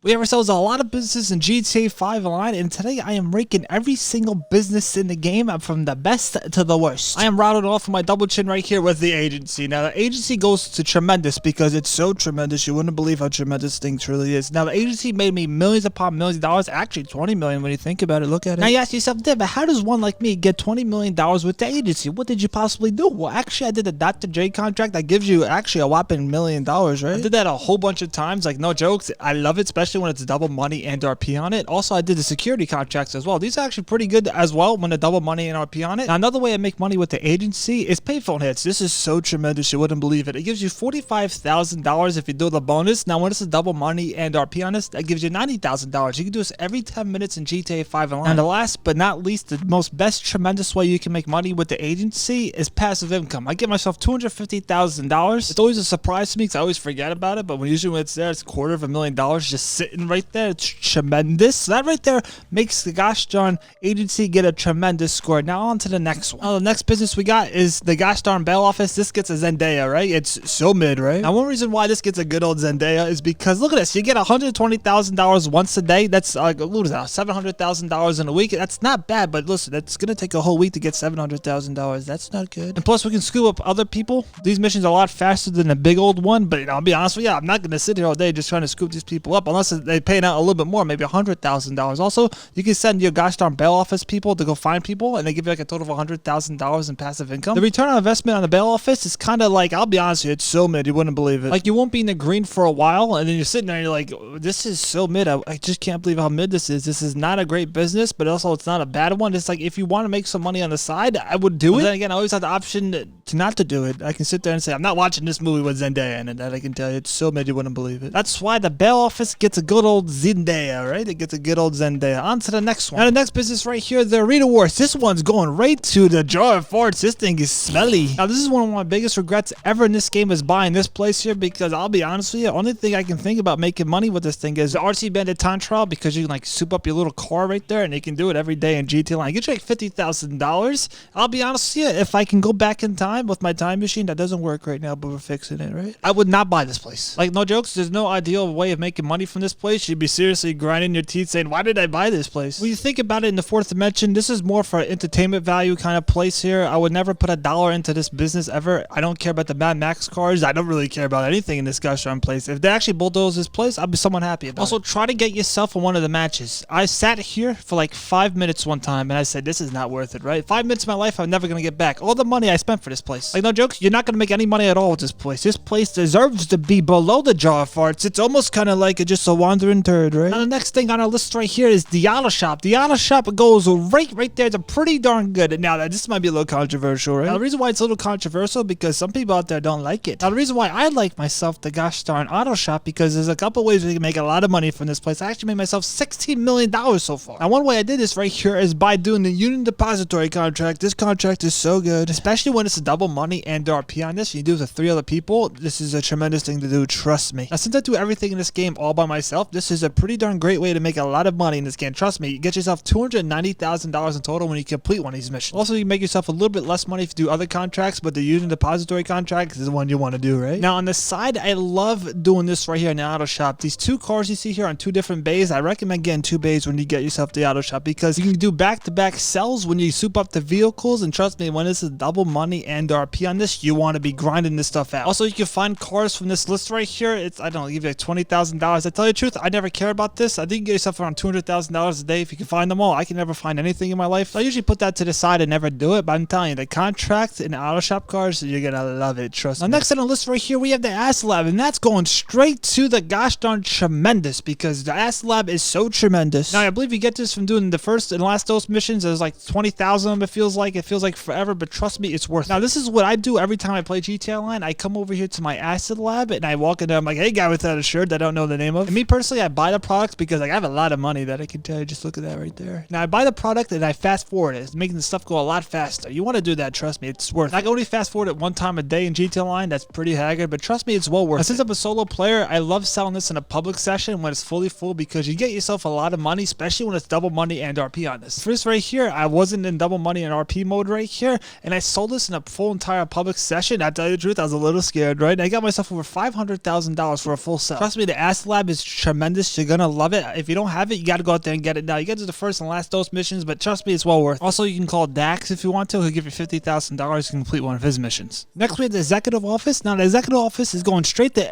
We have ourselves a lot of business in GTA 5 Online, and today I am ranking every single business in the game from the best to the worst. I am routed off my double chin right here with the agency. Now, the agency goes to tremendous because it's so tremendous. You wouldn't believe how tremendous thing truly is. Now, the agency made me millions upon millions of dollars. Actually, 20 million when you think about it. Look at it. Now, you ask yourself, but how does one like me get $20 million with the agency? What did you possibly do? Well, actually, I did a Dr. J contract that gives you actually a whopping $1 million, right? I did that a whole bunch of times. Like, no jokes. I love it, especially when it's double money and RP on it. Also, I did the security contracts as well. These are actually pretty good as well when the double money and RP on it. Now, another way I make money with the agency is payphone hits. This is so tremendous, you wouldn't believe it. It gives you $45,000 if you do the bonus. Now, when it's a double money and RP on this, that gives you $90,000. You can do this every 10 minutes in GTA 5 Online. And the last but not least, the most best tremendous way you can make money with the agency is passive income. I give myself $250,000. It's always a surprise to me because I always forget about it, but usually when it's there, it's $250,000 just sitting right there. It's tremendous. So that right there makes the gosh darn agency get a tremendous score. Now on to the next one. Now, the next business we got is the gosh darn bail office. This gets a Zendaya, right? It's so mid, right? Now, one reason why this gets a good old Zendaya is because look at this. You get $120,000 once a day. That's like, what is that? $700,000 in a week. That's not bad, but listen, that's gonna take a whole week to get $700,000. That's not good. And plus, we can scoop up other people. These missions are a lot faster than a big old one. But I'll be honest with you, I'm not gonna sit here all day just trying to scoop these people up unless they pay out a little bit more, maybe $100,000. Also, you can send your gosh darn bail office people to go find people, and they give you like a total of $100,000 in passive income. The return on investment on the bail office is kind of like, I'll be honest with you, it's so mid, you wouldn't believe it. Like, you won't be in the green for a while, and then you're sitting there and you're like, this is so mid. I just can't believe how mid this is. This is not a great business, but also it's not a bad one. It's like, if you want to make some money on the side, I would do it. But then again, I always have the option to not to do it. I can sit there and say, I'm not watching this movie with Zendaya in it. That I can tell you, it's so mid, you wouldn't believe it. That's why the bail office gets a good old Zendaya, right? It gets a good old Zendaya. On to the next one. Now, the next business right here, the Arena Wars. This one's going right to the jar of farts. This thing is smelly. Now, this is one of my biggest regrets ever in this game is buying this place here because I'll be honest with you, the only thing I can think about making money with this thing is the RC Bandit time trial because you can like soup up your little car right there and you can do it every day in GTA Online. Get you like $50,000. I'll be honest with you, if I can go back in time with my time machine, that doesn't work right now, but we're fixing it, right? I would not buy this place. Like, no jokes, there's no ideal way of making money from this place. You'd be seriously grinding your teeth saying, why did I buy this place? When you think about it in the fourth dimension, this is more for an entertainment value kind of place here. I would never put $1 into this business ever. I don't care about the Mad Max cars. I don't really care about anything in this gosh darn place. If they actually bulldoze this place, I'll be somewhat happy about it. Also, try to get yourself in one of the matches. I sat here for like 5 minutes one time and I said, this is not worth it, right? 5 minutes of my life I'm never going to get back. All the money I spent for this place. Like, no jokes, you're not going to make any money at all with this place. This place deserves to be below the jar of farts. It's almost kind of like just a wandering turd, right? Now, the next thing on our list right here is the auto shop. The auto shop goes right there. It's pretty darn good. Now, this might be a little controversial, right? Now, the reason why it's a little controversial because some people out there don't like it. Now, the reason why I like myself the gosh darn auto shop because there's a couple ways we can make a lot of money from this place. I actually made myself $16 million so far. Now, one way I did this right here is by doing the Union Depository contract. This contract is so good, especially when it's a double money and RP on this. You do it with 3 other people. This is a tremendous thing to do. Trust me. Now, since I do everything in this game all by myself, this is a pretty darn great way to make a lot of money in this game. Trust me, you get yourself $290,000 in total when you complete one of these missions. Also, you can make yourself a little bit less money if you do other contracts, but the Union Depository contract is the one you want to do, right? Now, on the side, I love doing this right here in the auto shop. These 2 cars you see here on 2 different bays, I recommend getting 2 bays when you get yourself the auto shop because you can do back-to-back sells when you soup up the vehicles, and trust me, when this is double money and RP on this, you want to be grinding this stuff out. Also, you can find cars from this list right here. It's, I don't know, give you like $20,000. I tell you the truth, I never care about this. I think you can get yourself around $200,000 a day if you can find them all. I can never find anything in my life. So I usually put that to the side and never do it, but I'm telling you, the contract in the auto shop cars, you're gonna love it, trust me. Now, next on the list right here, we have the Assab, and that's going straight to the gosh darn tremendous because the Assab is so tremendous. Now, I believe you get this from doing the first and last dose missions. There's like 20,000 of them, it feels like forever, but trust me, it's worth it. Now, this is what I do every time I play GTA Online. I come over here to my Assab and I walk in there, I'm like, hey, guy without a shirt that I don't know the name of. And me personally, I buy the products because like I have a lot of money that I can tell you. Just look at that right there. Now, I buy the product and I fast forward it. It's making the stuff go a lot faster. You want to do that, trust me, it's worth it. I can only fast forward it 1 time a day in GTA Online. That's pretty haggard, but trust me, it's well worth it. Since I'm a solo player, I love selling this in a public session when it's fully full because you get yourself a lot of money, especially when it's double money and RP on this. For this right here, I wasn't in double money and RP mode right here, and I sold this in a full entire public session. I tell you the truth, I was a little scared, right? And I got myself over $500,000 for a full sell. Trust me, the Assab is tremendous. You're gonna love it. If you don't have it, you gotta go out there and get it now. You get to the first and last dose missions, but trust me, it's well worth it. Also, you can call Dax if you want to. He'll give you $50,000 to complete one of his missions. Next, we have the executive office. Now, the executive office is going straight to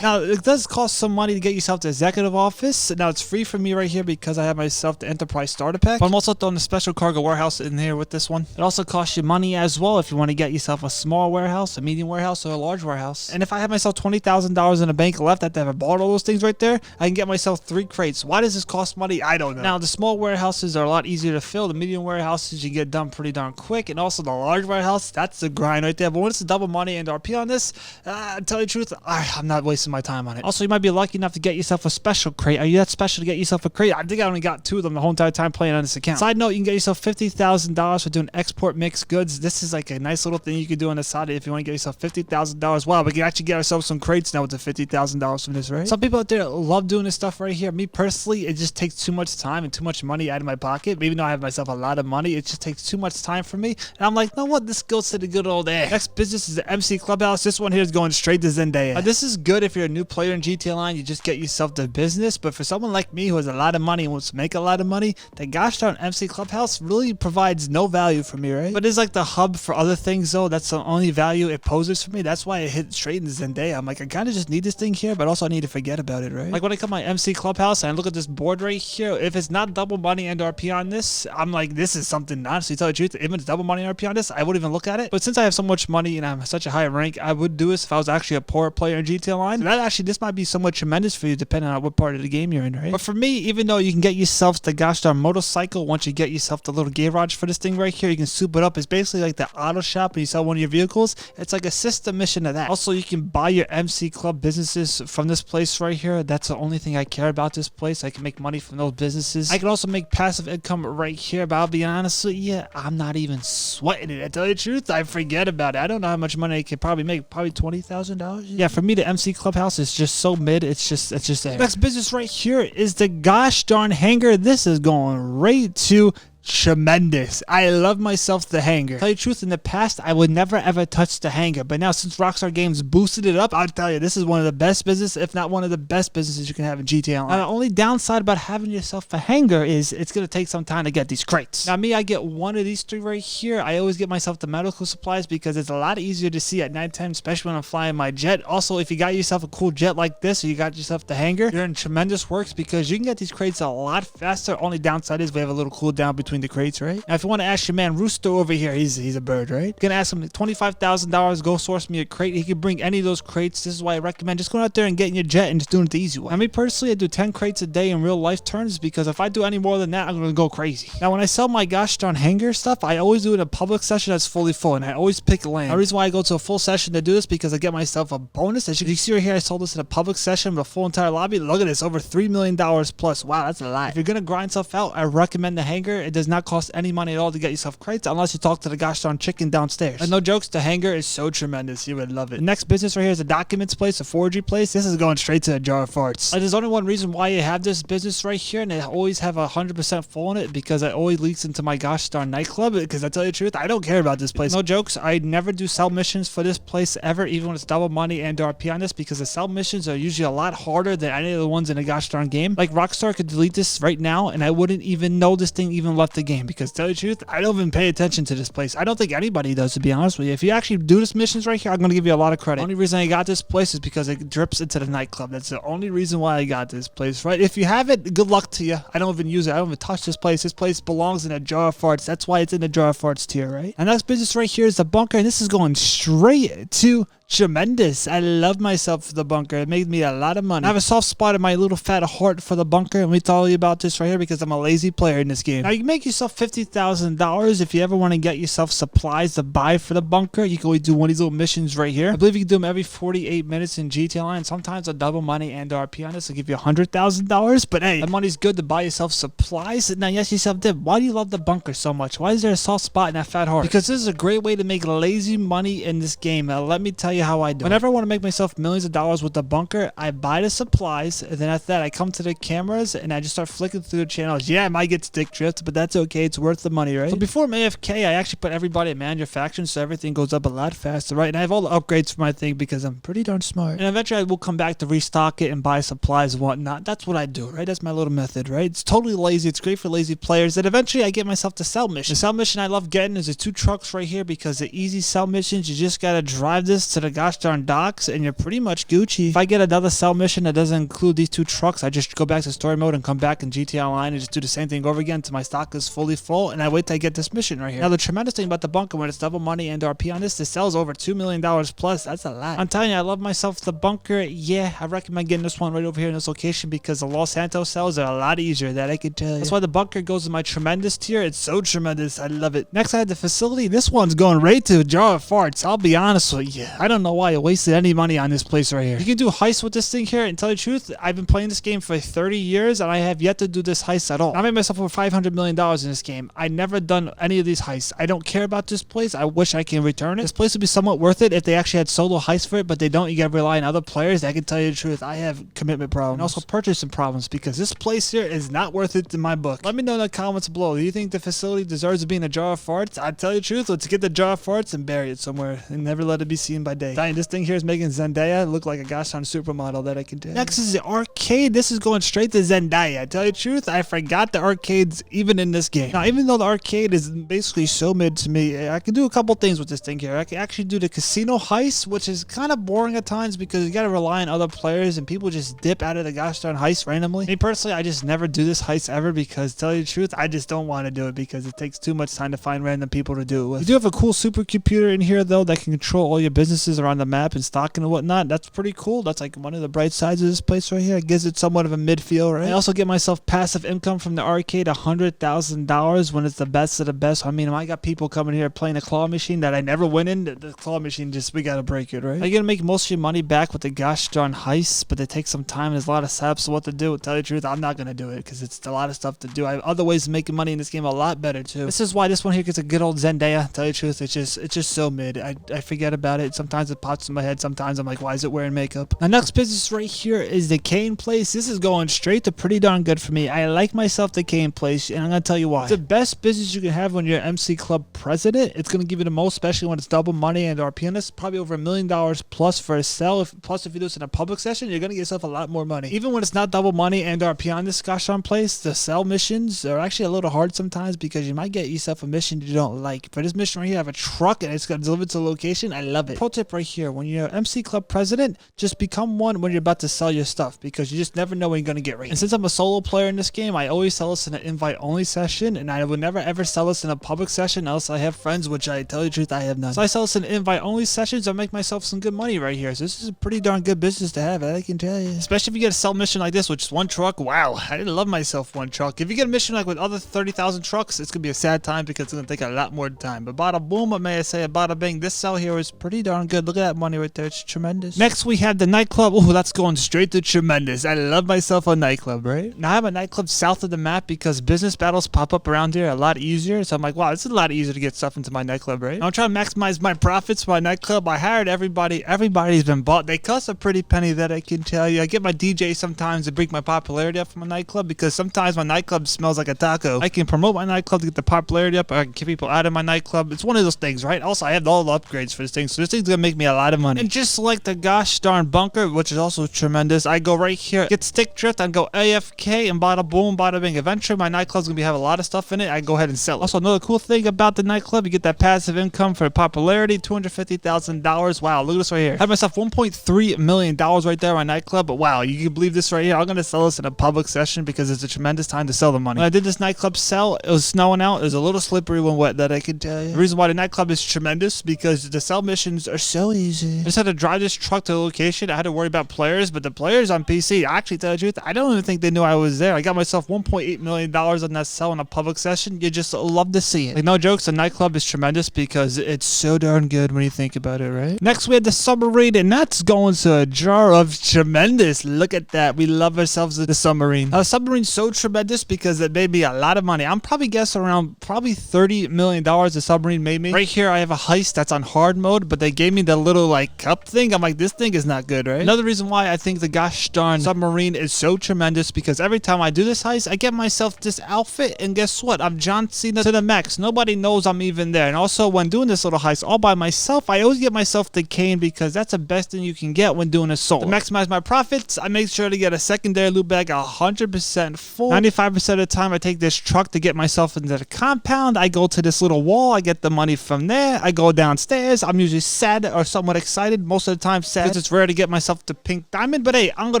Now, it does cost some money to get yourself the executive office. Now, it's free for me right here because I have myself the enterprise starter pack. But I'm also throwing the special cargo warehouse in here with this one. It also costs you money as well if you want to get yourself a small warehouse, a medium warehouse, or a large warehouse. And if I have myself $20,000 in the bank left after I've bought all those things right there, I can get myself 3 crates. Why does this cost money? I don't know. Now, the small warehouses are a lot easier to fill. The medium warehouses, you get done pretty darn quick. And also the large warehouse, that's the grind right there. But when it's the double money and RP on this, to tell you the truth, I'm not wasting my time on it. Also, you might be lucky enough to get yourself a special crate. Are you that special to get yourself a crate? I think I only got 2 of them the whole entire time playing on this account. Side note, you can get yourself $50,000 for doing export mixed goods. This is like a nice little thing you can do on the side if you want to get yourself $50,000. Wow, we can actually get ourselves some crates now with the $50,000 from this, right? Some people out there love doing this stuff right here. Me personally, it just takes too much time and too much money out of my pocket. Even though I have myself a lot of money, it just takes too much time for me. And I'm like, no, what? This goes to the good old air. Next business is the MC Clubhouse. This one here is going straight to Zendaya. This is good if you're a new player in GTA Online. You just get yourself the business. But for someone like me who has a lot of money and wants to make a lot of money, the gosh darn MC Clubhouse really provides no value for me, right? But it's like the hub for other things, though. That's the only value it poses for me. That's why I hit straight into Zendaya. I'm like, I kind of just need this thing here, but also I need to forget about it, right? Like when I come to my MC Clubhouse and I look at this board right here, if it's not double money and RP on this, I'm like, this is something honestly, to tell you the truth, if it's double money and RP on this, I wouldn't even look at it. But since I have so much money and I'm such a high rank, I would do this if I was actually a poor player in GTA Online. So that actually, this might be somewhat tremendous for you depending on what part of the game you're in, right? But for me, even though you can get yourself the gosh darn motorcycle, once you get yourself the little garage for this thing right here, you can soup it up. It's basically like the auto shop when you sell one of your vehicles. It's like a system mission to that. Also, you can buy your MC Club businesses from this place right here. That's the only thing I care about this place. I can make money from those businesses. I can also make passive income right here, but I'll be honest with you, I'm not even sweating it. I tell you the truth, I forget about it. I don't know how much money I could probably make. Probably $20,000. Yeah, for me, the MC Clubhouse is just so mid. It's just there. Next business right here is the gosh darn hangar. This is going right to tremendous. I love myself the hangar. Tell you the truth, in the past I would never ever touch the hangar, but now since Rockstar Games boosted it up, I'll tell you, this is one of the best business, if not one of the best businesses you can have in GTA Online. Now, the only downside about having yourself a hangar is it's gonna take some time to get these crates. Now me, I get one of these 3 right here. I always get myself the medical supplies because it's a lot easier to see at nighttime, especially when I'm flying my jet. Also, if you got yourself a cool jet like this, or you got yourself the hangar, you're in tremendous works because you can get these crates a lot faster. Only downside is we have a little cooldown between the crates, right? Now, if you want to ask your man Rooster over here, he's a bird, right? You can ask him $25,000, go source me a crate. He can bring any of those crates. This is why I recommend just going out there and getting your jet and just doing it the easy way. I mean, personally, I do 10 crates a day in real life terms because if I do any more than that, I'm going to go crazy. Now, when I sell my gosh darn hangar stuff, I always do it in a public session that's fully full, and I always pick land. The reason why I go to a full session to do this because I get myself a bonus. As you can see right here, I sold this in a public session with a full entire lobby. Look at this, over $3 million plus. Wow, that's a lot. If you're going to grind stuff out, I recommend the hangar. It does not cost any money at all to get yourself crates unless you talk to the gosh darn chicken downstairs. And no jokes, the hangar is so tremendous. You would love it. The next business right here is a documents place, a forgery place. This is going straight to a jar of farts. There's only one reason why you have this business right here, and I always have 100% full in it because it always leaks into my gosh darn nightclub. Because I tell you the truth, I don't care about this place. No jokes, I never do sell missions for this place ever, even when it's double money and RP on this, because the sell missions are usually a lot harder than any of the ones in a gosh darn game. Like Rockstar could delete this right now and I wouldn't even know this thing even left the game, because to tell you the truth, I don't even pay attention to this place. I don't think anybody does, to be honest with you. If you actually do this missions right here, I'm going to give you a lot of credit. The only reason I got this place is because it drips into the nightclub. That's the only reason why I got this place, right? If you have it, good luck to you. I don't even use it. I don't even touch this place. This place belongs in a jar of farts. That's why it's in the jar of farts tier, right? And next business right here is the bunker, and this is going straight to tremendous. I love myself for the bunker. It made me a lot of money. I have a soft spot in my little fat heart for the bunker, and let me tell you about this right here because I'm a lazy player in this game. Now, you can make yourself $50,000 if you ever want to get yourself supplies to buy for the bunker. You can always do one of these little missions right here. I believe you can do them every 48 minutes in GTA Online. Sometimes a double money and RP on this will give you $100,000, but hey, the money's good to buy yourself supplies. Now, yes, yourself did. Why do you love the bunker so much? Why is there a soft spot in that fat heart? Because this is a great way to make lazy money in this game. Let me tell you how I do it. Whenever I want to make myself millions of dollars with the bunker, I buy the supplies, and then after that, I come to the cameras, and I just start flicking through the channels. Yeah, I might get stick drift, but that's okay. It's worth the money, right? So before I'm AFK, I actually put everybody at manufacturing, so everything goes up a lot faster, right? And I have all the upgrades for my thing because I'm pretty darn smart. And eventually, I will come back to restock it and buy supplies and whatnot. That's what I do, right? That's my little method, right? It's totally lazy. It's great for lazy players. And eventually, I get myself the sell mission. The sell mission I love getting is the 2 trucks right here because the easy sell missions, you just gotta drive this to the gosh darn docks and you're pretty much Gucci. If I get another sell mission that doesn't include these 2 trucks, I just go back to story mode and come back in GTA Online and just do the same thing over again until my stock is fully full, and I wait till I get this mission right here. Now, the tremendous thing about the bunker, when it's double money and RP on this sells over $2 million plus. That's a lot. I'm telling you, I love myself the bunker. Yeah, I recommend getting this one right over here in this location because the Los Santos sells are a lot easier, that I can tell you. That's why the bunker goes in my tremendous tier. It's so tremendous. I love it. Next, I had the facility. This one's going right to a jar of farts. I'll be honest with you. I don't know why I wasted any money on this place right here. You can do heists with this thing here, and tell you the truth, I've been playing this game for 30 years and I have yet to do this heist at all. I made myself over $500 million in this game. I never done any of these heists. I don't care about this place. I wish I can return it. This place would be somewhat worth it if they actually had solo heists for it, but they don't. You gotta rely on other players. I can tell you the truth, I have commitment problems and also purchasing problems because this place here is not worth it in my book. Let me know in the comments below. Do you think the facility deserves to be in a jar of farts? I tell you the truth, let's get the jar of farts and bury it somewhere and never let it be seen by day. This thing here is making Zendaya look like a gosh darn supermodel, that I can tell. Next is the arcade. This is going straight to Zendaya. I tell you the truth, I forgot the arcades even in this game. Now, even though the arcade is basically so mid to me, I can do a couple things with this thing here. I can actually do the casino heist, which is kind of boring at times because you gotta rely on other players and people just dip out of the gosh darn heist randomly. Me personally, I just never do this heist ever because, tell you the truth, I just don't want to do it because it takes too much time to find random people to do it with. You do have a cool supercomputer in here though that can control all your businesses around the map and stocking and whatnot. That's pretty cool. That's like one of the bright sides of this place right here. It gives it somewhat of a mid feel, right? I also get myself passive income from the arcade, $100,000 when it's the best of the best. I mean, I got people coming here playing a claw machine that I never win in. The claw machine just, we gotta break it, right? You're gonna make most of your money back with the gosh darn heists, but they take some time and there's a lot of steps. So what to do? To tell you the truth, I'm not gonna do it because it's a lot of stuff to do. I have other ways of making money in this game a lot better too. This is why this one here gets a good old Zendaya. To tell you the truth, it's just so mid. I forget about it. Sometimes it pops in my head. Sometimes I'm like, why is it wearing makeup? My next business right here is the cane place. This is going straight to pretty darn good for me. I like myself the cane place, and I'm gonna tell you why. It's the best business you can have when you're MC Club president. It's gonna give you the most, especially when it's double money and RP on this. Probably over $1 million plus for a sell. Plus, if you do this in a public session, you're gonna get yourself a lot more money. Even when it's not double money and RP on this gosh darn place, the sell missions are actually a little hard sometimes because you might get yourself a mission you don't like. For this mission right here, I have a truck and it's gonna deliver to the location. I love it. Pro tip right here: when you're MC Club president, just become one when you're about to sell your stuff because you just never know when you're gonna get raided. And since I'm a solo player in this game, I always sell this in an invite only session, and I would never ever sell this in a public session unless I have friends, which I tell you the truth, I have none. So I sell this in invite only sessions. I make myself some good money right here. So this is a pretty darn good business to have, I can tell you. Especially if you get a sell mission like this, which is one truck. Wow, I didn't love myself one truck. If you get a mission like with other 30,000 trucks, it's gonna be a sad time because it's gonna take a lot more time. But bada boom, I may say, bada bing, this sell here is pretty darn good. Look at that money right there. It's tremendous. Next, we have the nightclub. Oh, that's going straight to tremendous. I love myself a nightclub, right? Now, I have a nightclub south of the map because business battles pop up around here a lot easier. So I'm like, wow, this is a lot easier to get stuff into my nightclub, right? I'm trying to maximize my profits for my nightclub. I hired everybody. Everybody's been bought. They cost a pretty penny, that I can tell you. I get my DJ sometimes to bring my popularity up for my nightclub because sometimes my nightclub smells like a taco. I can promote my nightclub to get the popularity up. Or I can get people out of my nightclub. It's one of those things, right? Also, I have all the upgrades for this thing. So this thing's gonna make me a lot of money. And just like the gosh darn bunker, which is also tremendous, I go right here, get stick drift, and go AFK, and bada boom, bada bing. Eventually, my nightclub's gonna have a lot of stuff in it. I go ahead and sell it. Also, another cool thing about the nightclub, you get that passive income for popularity, $250,000. Wow, look at this right here. I have myself $1.3 million right there in my nightclub. But wow, you can believe this right here. I'm gonna sell this in a public session because it's a tremendous time to sell the money. When I did this nightclub sell, it was snowing out. It was a little slippery when wet, that I can tell you. The reason why the nightclub is tremendous because the sell missions are so easy. I just had to drive this truck to the location. I had to worry about players, but the players on PC, actually, tell you the truth, I don't even think they knew I was there. I got myself $1.8 million on that sell in a public session. You just love to see it. Like, no jokes, the nightclub is tremendous because it's so darn good when you think about it, right? Next, we had the Submarine, and that's going to a jar of tremendous. Look at that. We love ourselves the Submarine. The Submarine's so tremendous because it made me a lot of money. I'm probably guessing around $30 million the Submarine made me. Right here, I have a heist that's on hard mode, but they gave me Submarine, the little like cup thing. I'm like, this thing is not good, right? Another reason why I think the gosh darn Submarine is so tremendous, because every time I do this heist, I get myself this outfit, and guess what? I'm John Cena to the max. Nobody knows I'm even there. And also, when doing this little heist all by myself, I always get myself the cane, because that's the best thing you can get when doing a solo. To maximize my profits, I make sure to get a secondary loot bag 100% full. 95% of the time, I take this truck to get myself into the compound. I go to this little wall. I get the money from there. I go downstairs. I'm usually sad or somewhat excited. Most of the time sad, because it's rare to get myself the pink diamond. But hey, I'm going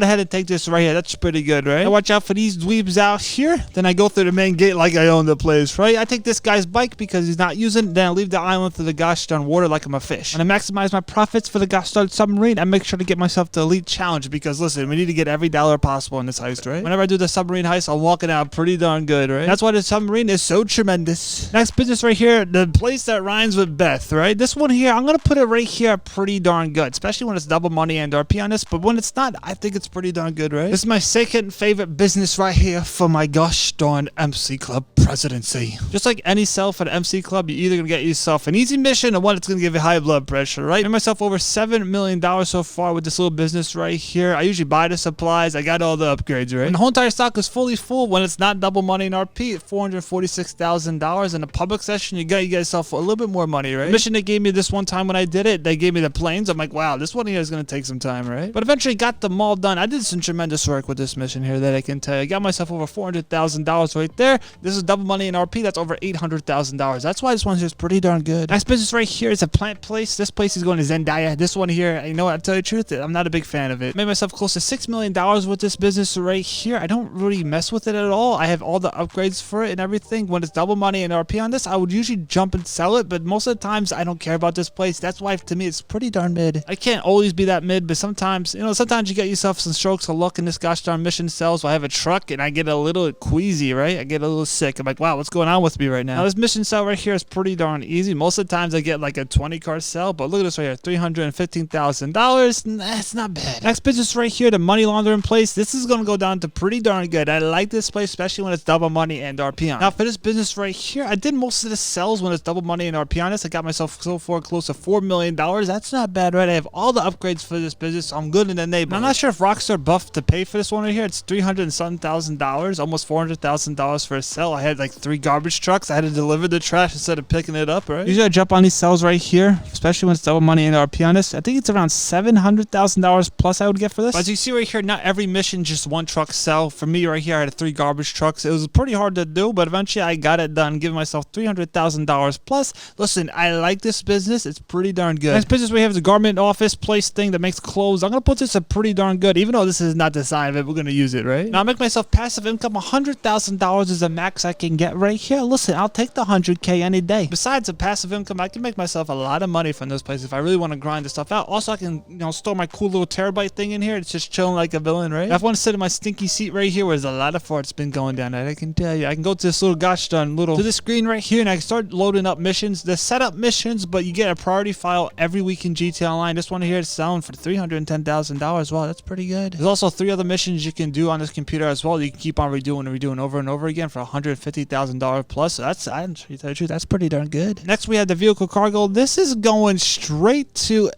to head and take this right here. That's pretty good, right? Now watch out for these dweebs out here. Then I go through the main gate like I own the place, right? I take this guy's bike because he's not using it. Then I leave the island for the gosh darn water like I'm a fish. And I maximize my profits for the gosh darn Submarine. I make sure to get myself the elite challenge, because listen, we need to get every dollar possible in this heist, right? Whenever I do the Submarine heist, I'm walking out pretty darn good, right? That's why the Submarine is so tremendous. Next business right here, the place that rhymes with Beth, right? This one here, I'm gonna put it right here pretty darn good, especially when it's double money and RP on this. But when it's not, I think it's pretty darn good, right? This is my second favorite business right here for my gosh darn MC Club presidency. Just like any sell for the MC Club, you're either gonna get yourself an easy mission or one that's gonna give you high blood pressure, right? I made myself over $7 million so far with this little business right here. I usually buy the supplies. I got all the upgrades, right? And the whole entire stock is fully full when it's not double money and RP at $446,000. In the public session, you get yourself a little bit more money, right? The mission they gave me this one time when I did it, they gave me the planes. I'm like, wow, this one here is gonna take some time, right? But eventually got them all done. I did some tremendous work with this mission here that I can tell you. I got myself over $400,000 right there. This is double money and RP. That's over $800,000. That's why this one here is pretty darn good. Next business right here is a plant place. This place is going to Zendaya. This one here, you know what, I'll tell you the truth, I'm not a big fan of it. Made myself close to $6 million with this business right here. I don't really mess with it at all. I have all the upgrades for it and everything. When it's double money and RP on this, I would usually jump and sell it, but most of the times I don't care about this place. That's why to me it's pretty darn mid. I can't always be that mid, but sometimes, you know, sometimes you get yourself some strokes of luck in this gosh darn mission sells. So I have a truck and I get a little queasy, right? I get a little sick. I'm like, wow, what's going on with me right now? Now this mission sell right here is pretty darn easy. Most of the times I get like a 20 car sell, but look at this right here, $315,000. That's not bad. Next business right here, the money laundering place. This is gonna go down to pretty darn good. I like this place, especially when it's double money and RP on. Now for this business right here, I did most of the sells when it's double money and RP on this. I got myself so far close to $4 million. That's not bad, right? I have all the upgrades for this business, so I'm good in the neighborhood. I'm not sure if Rockstar buffed to pay for this one right here. It's $300 and something thousand, almost $400,000 for a sell. I had like 3 garbage trucks. I had to deliver the trash instead of picking it up, right? Usually I jump on these sells right here, especially when it's double money and RP on this. I think it's around $700,000 plus I would get for this. But as you see right here, not every mission just one truck sell. For me right here, I had 3 garbage trucks. It was pretty hard to do, but eventually I got it done, giving myself $300,000 plus. Listen, I like this business. It's pretty darn good. Next business we have is a garment office place thing that makes clothes. I'm gonna put this at pretty darn good, even though this is not the sign of it. We're gonna use it, right? Now I make myself passive income. $100,000 is the max I can get right here. Listen, I'll take the 100K any day. Besides the passive income, I can make myself a lot of money from this place if I really want to grind this stuff out. Also, I can, you know, store my cool little terabyte thing in here. It's just chilling like a villain, right? If I want to sit in my stinky seat right here, where there's a lot of farts been going down there, I can tell you. I can go to this little gosh darn little to this screen right here, and I can start loading up missions. The setup missions, but you get a priority file every week in GTA Online. This one here is selling for $310,000. Wow, that's pretty good. There's also 3 other missions you can do on this computer as well. You can keep on redoing and redoing over and over again for $150,000 plus. So that's, I'm sure you tell the truth, that's pretty darn good. Next we have the vehicle cargo. This is going straight to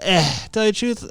tell you the truth,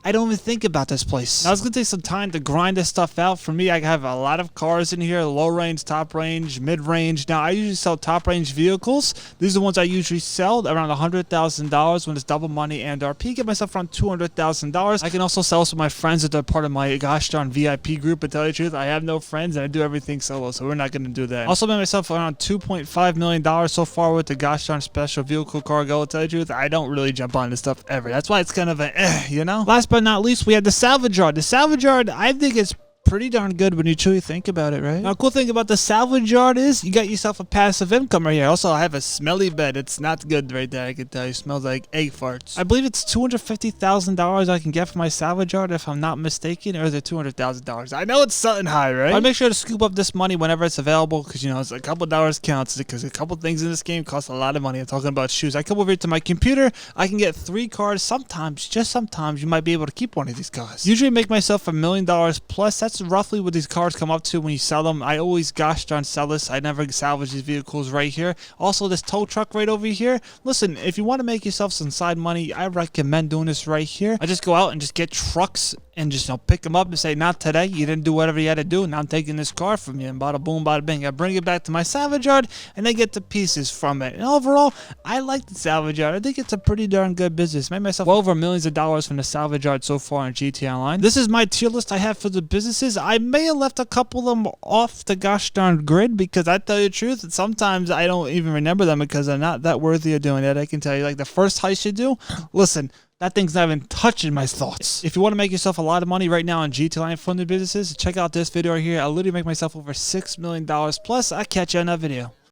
I don't even think about this place. Now, it's going to take some time to grind this stuff out. For me, I have a lot of cars in here, low range, top range, mid range. Now, I usually sell top range vehicles. These are the ones I usually sell around $100,000 when it's double money and RP. Get myself around $200,000. I can also sell some of my friends that are part of my gosh darn VIP group. But tell you the truth, I have no friends and I do everything solo, so we're not going to do that. Also made myself around $2.5 million so far with the gosh darn special vehicle cargo. To tell you the truth, I don't really jump on this stuff ever. That's why it's kind of a you know? Last but not least, we had the Salvage Yard. The Salvage Yard, I think it's pretty darn good when you truly think about it, right? Now, the cool thing about the Salvage Yard is you got yourself a passive income right here. Also, I have a smelly bed. It's not good right there. I can tell you. It smells like egg farts. I believe it's $250,000 I can get for my Salvage Yard, if I'm not mistaken, or is it $200,000? I know it's something high, right? I'll make sure to scoop up this money whenever it's available, because, you know, it's a couple dollars counts, because a couple things in this game cost a lot of money. I'm talking about shoes. I come over here to my computer. I can get 3 cars. Sometimes, just sometimes, you might be able to keep one of these cars. Usually make myself $1 million plus. That's that's roughly what these cars come up to when you sell them. I always gosh darn sell this. I never salvage these vehicles right here. Also, this tow truck right over here. Listen, if you want to make yourself some side money, I recommend doing this right here. I just go out and just get trucks and just pick them up and say, not today. You didn't do whatever you had to do. Now I'm taking this car from you. And bada boom, bada bing. I bring it back to my salvage yard and they get the pieces from it. And overall, I like the salvage yard. I think it's a pretty darn good business. Made myself well over millions of dollars from the salvage yard so far in GTA Online. This is my tier list I have for the businesses. I may have left a couple of them off the gosh darn grid because I tell you the truth, sometimes I don't even remember them because they're not that worthy of doing it. I can tell you, like the first heist you do, listen, that thing's not even touching my thoughts. If you want to make yourself a lot of money right now on GTA Online from the businesses, check out this video right here. I'll literally make myself over $6 million plus. I'll catch you in that video.